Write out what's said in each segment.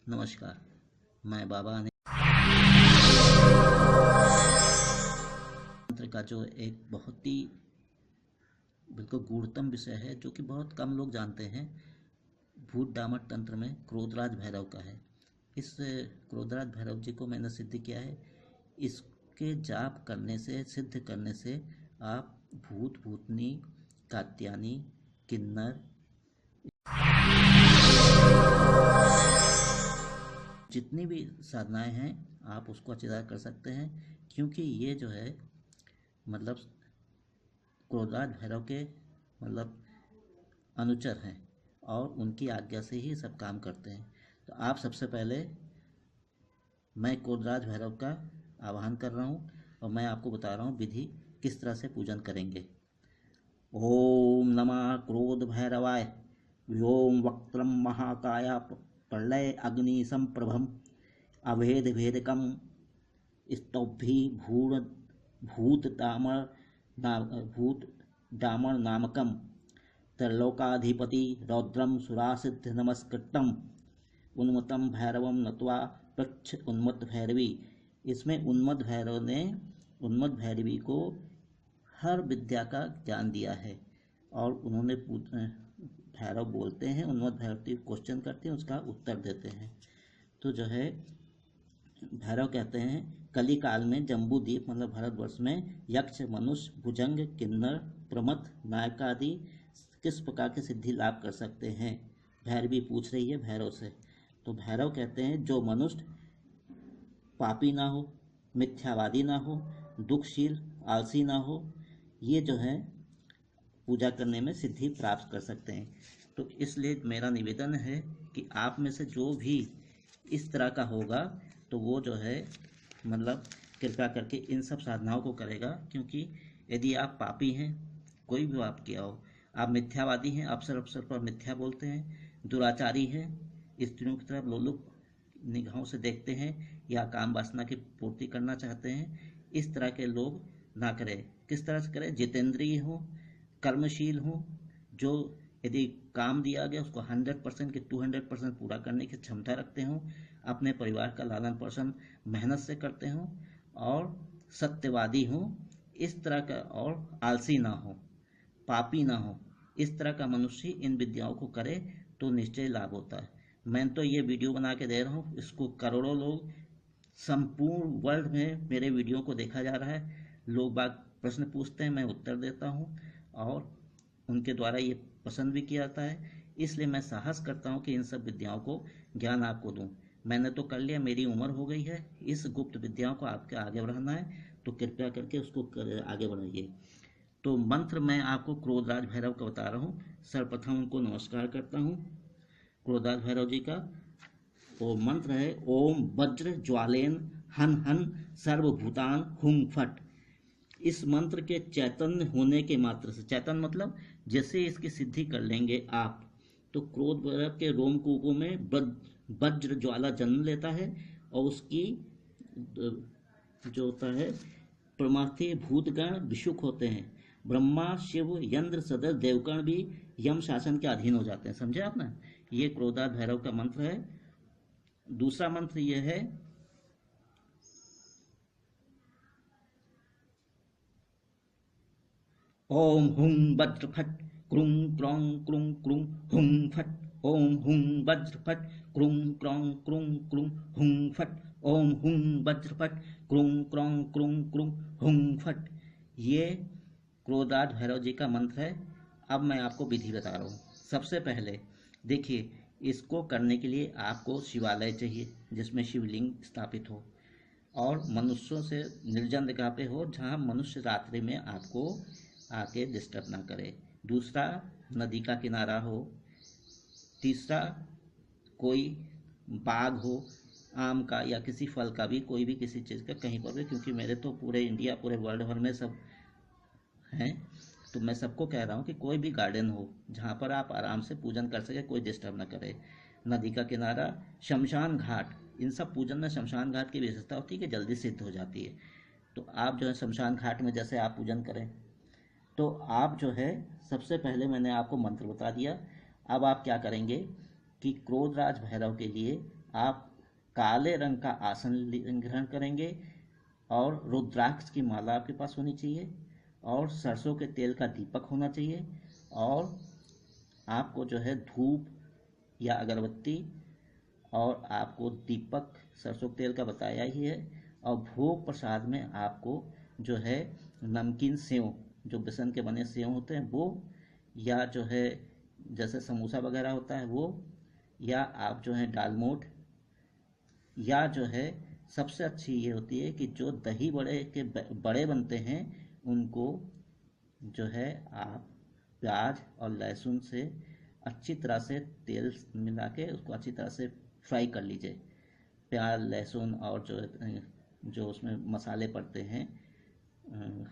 नमस्कार। मैं बाबा ने तंत्र का जो एक बहुत ही बिल्कुल गूढ़तम विषय है जो कि बहुत कम लोग जानते हैं। भूत डामर तंत्र में क्रोधराज भैरव का है। इस क्रोधराज भैरव जी को मैंने सिद्ध किया है। इसके जाप करने से, सिद्ध करने से आप भूत भूतनी, कात्यायनी, किन्नर, जितनी भी साधनाएं हैं आप उसको अच्छी तरह कर सकते हैं, क्योंकि ये जो है मतलब क्रोधराज भैरव के मतलब अनुचर हैं और उनकी आज्ञा से ही सब काम करते हैं। तो आप सबसे पहले मैं क्रोधराज भैरव का आवाहन कर रहा हूँ और मैं आपको बता रहा हूँ विधि किस तरह से पूजन करेंगे। ओम नमः क्रोध भैरवाय। व्योम वक्त्रम महाकाय प्रलय अग्नि संप्रभम अभेद भेदकम स्तौभि भूत डामर नामकम त्रैलोकाधिपति रौद्रम सुरासिद्ध नमस्कृतम उन्मत्तम भैरवम नत्वा पृच्छ उन्मत्त भैरवी। इसमें उन्मत्त भैरव ने उन्मत्त भैरवी को हर विद्या का ज्ञान दिया है और उन्होंने भैरव बोलते हैं, उन्मत्त भैरव क्वेश्चन करते हैं, उसका उत्तर देते हैं। तो जो है भैरव कहते हैं कली काल में जम्बूद्वीप मतलब भारतवर्ष में यक्ष, मनुष्य, भुजंग, किन्नर, प्रमथ, नायक आदि किस प्रकार की सिद्धि लाभ कर सकते हैं। भैरवी पूछ रही है भैरव से। तो भैरव कहते हैं जो मनुष्य पापी ना हो, मिथ्यावादी ना हो, दुखशील, आलसी ना हो, ये जो है पूजा करने में सिद्धि प्राप्त कर सकते हैं। तो इसलिए मेरा निवेदन है कि आप में से जो भी इस तरह का होगा तो वो जो है मतलब कृपया करके इन सब साधनाओं को करेगा, क्योंकि यदि आप पापी हैं, कोई भी आप किया हो, आप मिथ्यावादी हैं, अवसर अवसर पर मिथ्या बोलते हैं, दुराचारी हैं, स्त्रियों की तरफ लोलुप निगाहों से देखते हैं या काम वासना की पूर्ति करना चाहते हैं, इस तरह के लोग ना करें। किस तरह से करें? जितेंद्रिय हो, कर्मशील हो, जो यदि काम दिया गया उसको 100% की 200% पूरा करने की क्षमता रखते हों, अपने परिवार का लालन पोषण मेहनत से करते हों और सत्यवादी हों, इस तरह का, और आलसी ना हो, पापी ना हो, इस तरह का मनुष्य इन विद्याओं को करे तो निश्चय लाभ होता है। मैं तो ये वीडियो बना के दे रहा हूँ, इसको करोड़ों लोग संपूर्ण वर्ल्ड में मेरे वीडियो को देखा जा रहा है। लोग बाग प्रश्न पूछते हैं, मैं उत्तर देता हूँ और उनके द्वारा ये पसंद भी किया जाता है। इसलिए मैं साहस करता हूँ कि इन सब विद्याओं को ज्ञान आपको दूँ। मैंने तो कर लिया, मेरी उम्र हो गई है, इस गुप्त विद्याओं को आपके आगे बढ़ाना है तो कृपया करके उसको आगे बढ़ाइए। तो मंत्र मैं आपको क्रोधराज भैरव का बता रहा हूँ। सर्वप्रथम उनको नमस्कार करता हूँ क्रोधराज भैरव जी का। वो मंत्र है ओम वज्र ज्वालेन हन हन सर्वभूतान हुम फट। इस मंत्र के चैतन्य होने के मात्र से, चैतन्य मतलब जैसे इसकी सिद्धि कर लेंगे आप, तो क्रोध भैरव के रोमकूपों में वज्र ज्वाला जन्म लेता है और उसकी जो होता है परमार्थी भूतगण विशुक होते हैं। ब्रह्मा, शिव, यंत्र सदस्य देवगण भी यम शासन के अधीन हो जाते हैं। समझे आप ना? ये क्रोधात भैरव का मंत्र है। दूसरा मंत्र यह है ओम हुं वज्र फट क्रुं क्रों क्रुं क्रुं हुं फट। ओम हुं वज्र फट क्रुं क्रों क्रुं क्रुं हुं फट। ओम हुं वज्र फट क्रुं क्रों क्रुं क्रुं हुं फट। ये क्रोधात भैरव जी का मंत्र है। अब मैं आपको विधि बता रहा हूँ। सबसे पहले देखिए, इसको करने के लिए आपको शिवालय चाहिए जिसमें शिवलिंग स्थापित हो और मनुष्यों से निर्जन जगह पे हो जहाँ मनुष्य रात्रि में आपको आके डिस्टर्ब ना करे। दूसरा, नदी का किनारा हो। तीसरा, कोई बाग हो, आम का या किसी फल का भी, कोई भी किसी चीज़ का कहीं पर भी, क्योंकि मेरे तो पूरे इंडिया पूरे वर्ल्ड भर में सब हैं, तो मैं सबको कह रहा हूँ कि कोई भी गार्डन हो जहाँ पर आप आराम से पूजन कर सके, कोई डिस्टर्ब ना करे। नदी का किनारा, शमशान घाट, इन सब पूजन में शमशान घाट की विशेषता होती है कि जल्दी सिद्ध हो जाती है। तो आप जो है शमशान घाट में जैसे आप पूजन करें, तो आप जो है सबसे पहले मैंने आपको मंत्र बता दिया। अब आप क्या करेंगे कि क्रोधराज भैरव के लिए आप काले रंग का आसन ग्रहण करेंगे और रुद्राक्ष की माला आपके पास होनी चाहिए और सरसों के तेल का दीपक होना चाहिए और आपको जो है धूप या अगरबत्ती और आपको दीपक सरसों तेल का बताया ही है। और भोग प्रसाद में आपको जो है नमकीन सेव, जो बेसन के बने सेव होते हैं वो, या जो है जैसे समोसा वगैरह होता है वो, या आप जो है दालमोठ, या जो है सबसे अच्छी ये होती है कि जो दही बड़े के बड़े बनते हैं उनको जो है आप प्याज और लहसुन से अच्छी तरह से तेल मिला के उसको अच्छी तरह से फ्राई कर लीजिए। प्याज लहसुन और जो उसमें मसाले पड़ते हैं,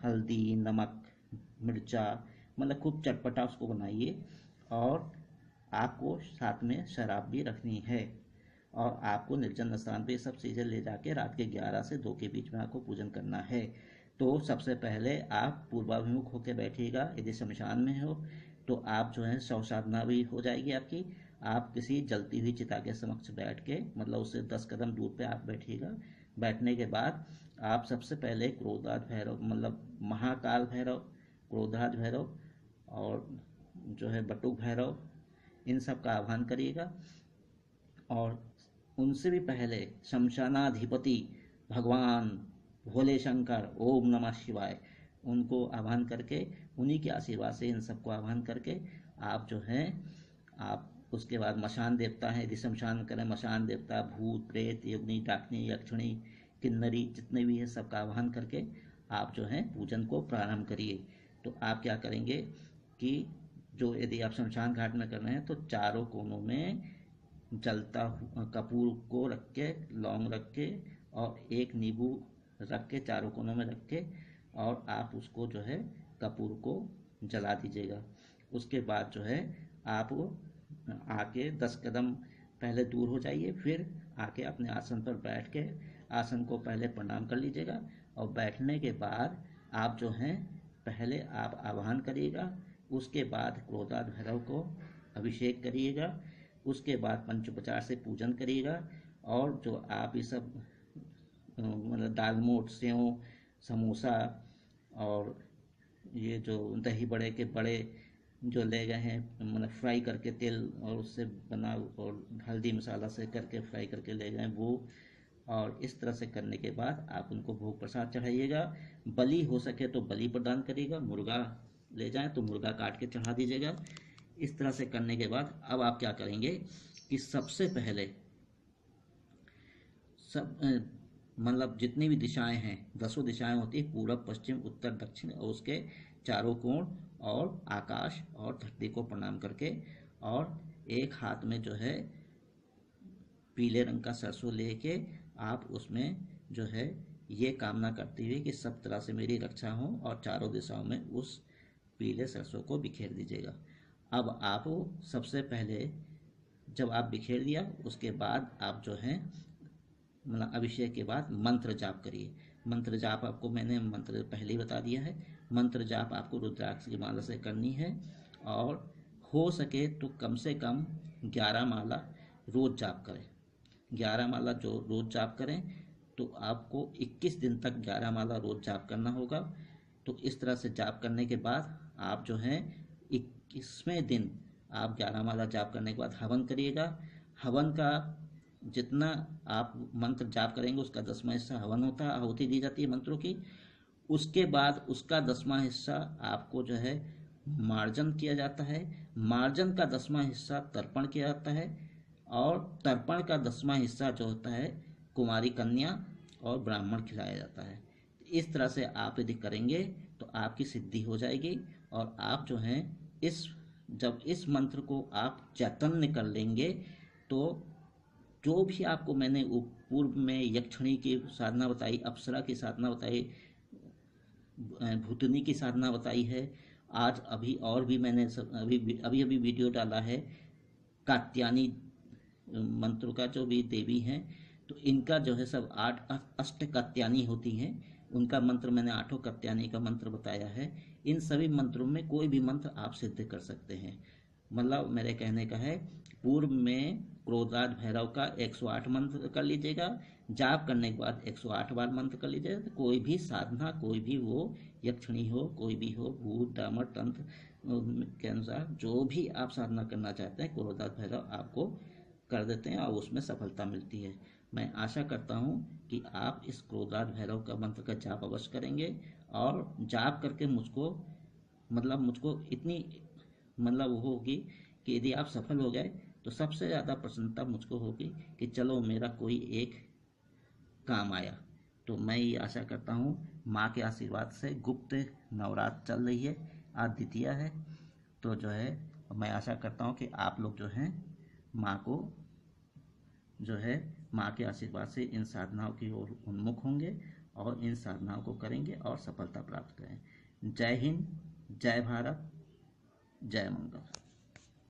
हल्दी नमक मिर्चा, मतलब खूब चटपटा उसको बनाइए। और आपको साथ में शराब भी रखनी है और आपको निर्जन स्थान पे सब चीज़ें ले जाके रात के 11 से 2 के बीच में आपको पूजन करना है। तो सबसे पहले आप पूर्वाभिमुख होकर बैठिएगा। यदि शमशान में हो तो आप जो है शव साधना भी हो जाएगी आपकी। आप किसी जलती हुई चिता के समक्ष बैठ के, मतलब उससे 10 कदम दूर पे आप बैठिएगा। बैठने के बाद आप सबसे पहले क्रोधाज भैरव, मतलब महाकाल भैरव, क्रोधाज भैरव और जो है बटुक भैरव, इन सब का आह्वान करिएगा। और उनसे भी पहले शमशानाधिपति भगवान भोले शंकर ओम नमः शिवाय, उनको आह्वान करके उन्हीं के आशीर्वाद से इन सबको आह्वान करके आप जो है आप उसके बाद मशान देवता है, यदि शमशान करें, मशान देवता, भूत प्रेत योगिनी डाकनी यक्षिणी किन्नरी जितने भी है सबका आह्वान करके आप जो है पूजन को प्रारंभ करिए। तो आप क्या करेंगे कि जो यदि आप शमशान घाट में कर रहे हैं तो चारों कोनों में जलता कपूर को रख के, लौंग रख के और एक नींबू रख के चारों कोनों में रख के और आप उसको जो है कपूर को जला दीजिएगा। उसके बाद जो है आप आके 10 कदम पहले दूर हो जाइए, फिर आके अपने आसन पर बैठ के आसन को पहले प्रणाम कर लीजिएगा। और बैठने के बाद आप जो हैं पहले आप आह्वान करिएगा, उसके बाद क्रोधाज भैरव को अभिषेक करिएगा, उसके बाद पंचोपचार से पूजन करिएगा। और जो आप ये सब मतलब दालमोठ सेव समोसा और ये जो दही बड़े के बड़े जो ले गए हैं, मतलब फ्राई करके तेल और उससे बना और हल्दी मसाला से करके फ्राई करके ले गए वो, और इस तरह से करने के बाद आप उनको भोग प्रसाद चढ़ाइएगा। बलि हो सके तो बलि प्रदान करिएगा, मुर्गा ले जाएं तो मुर्गा काट के चढ़ा दीजिएगा। इस तरह से करने के बाद अब आप क्या करेंगे कि सबसे पहले सब मतलब जितनी भी दिशाएं हैं, 10 दिशाएं होती है, पूरब पश्चिम उत्तर दक्षिण, और उसके चारों कोण और आकाश और धरती को प्रणाम करके और एक हाथ में जो है पीले रंग का सरसों लेके आप उसमें जो है ये कामना करते हुए कि सब तरह से मेरी रक्षा हो और चारों दिशाओं में उस पीले सरसों को बिखेर दीजिएगा। अब आप सबसे पहले जब आप बिखेर दिया उसके बाद आप जो है मतलब अभिषेक के बाद मंत्र जाप करिए। मंत्र जाप आपको मैंने मंत्र पहले ही बता दिया है। मंत्र जाप आपको रुद्राक्ष की माला से करनी है और हो सके तो कम से कम 11 माला रोज जाप करें। 11 माला जो रोज जाप करें तो आपको 21 दिन तक 11 माला रोज जाप करना होगा। तो इस तरह से जाप करने के बाद आप जो है 21वें दिन आप 11 माला जाप करने के बाद हवन करिएगा। हवन का जितना आप मंत्र जाप करेंगे उसका 10वां हिस्सा हवन होता है, आहुति दी जाती है मंत्रों की। उसके बाद उसका 10वां हिस्सा आपको जो है मार्जन किया जाता है। मार्जन का 10वां हिस्सा तर्पण किया जाता है और तर्पण का 10वां हिस्सा जो होता है कुमारी कन्या और ब्राह्मण खिलाया जाता है। इस तरह से आप यदि करेंगे तो आपकी सिद्धि हो जाएगी और आप जो हैं जब इस मंत्र को आप चैतन्य कर लेंगे तो जो भी आपको मैंने पूर्व में यक्षिणी की साधना बताई, अप्सरा की साधना बताई, भूतनी की साधना बताई है, आज अभी और भी मैंने अभी वीडियो डाला है कात्यायनी मंत्र का, जो भी देवी हैं तो इनका जो है सब 8 अष्ट कात्यायनी होती हैं, उनका मंत्र मैंने 8 कात्यायनी का मंत्र बताया है। इन सभी मंत्रों में कोई भी मंत्र आप सिद्ध कर सकते हैं। मतलब मेरे कहने का है पूर्व में क्रोधात भैरव का 108 मंत्र कर लीजिएगा। जाप करने के बाद 108 बार मंत्र कर लीजिएगा। तो कोई भी साधना, कोई भी वो यक्षिणी हो, कोई भी हो, भूत डामर तंत्र के अनुसार जो भी आप साधना करना चाहते हैं, क्रोधात भैरव आपको कर देते हैं और उसमें सफलता मिलती है। मैं आशा करता हूँ कि आप इस क्रोधात भैरव का मंत्र का जाप अवश्य करेंगे और जाप करके मुझको इतनी वो होगी कि यदि आप सफल हो गए तो सबसे ज़्यादा प्रसन्नता मुझको होगी कि चलो मेरा कोई एक काम आया। तो मैं ये आशा करता हूँ, माँ के आशीर्वाद से गुप्त नवरात्र चल रही है, आज द्वितीया है, तो जो है मैं आशा करता हूँ कि आप लोग जो हैं माँ के आशीर्वाद से इन साधनाओं की ओर उन्मुख होंगे और इन साधनाओं को करेंगे और सफलता प्राप्त करें। जय हिंद, जय भारत, जय मंगल।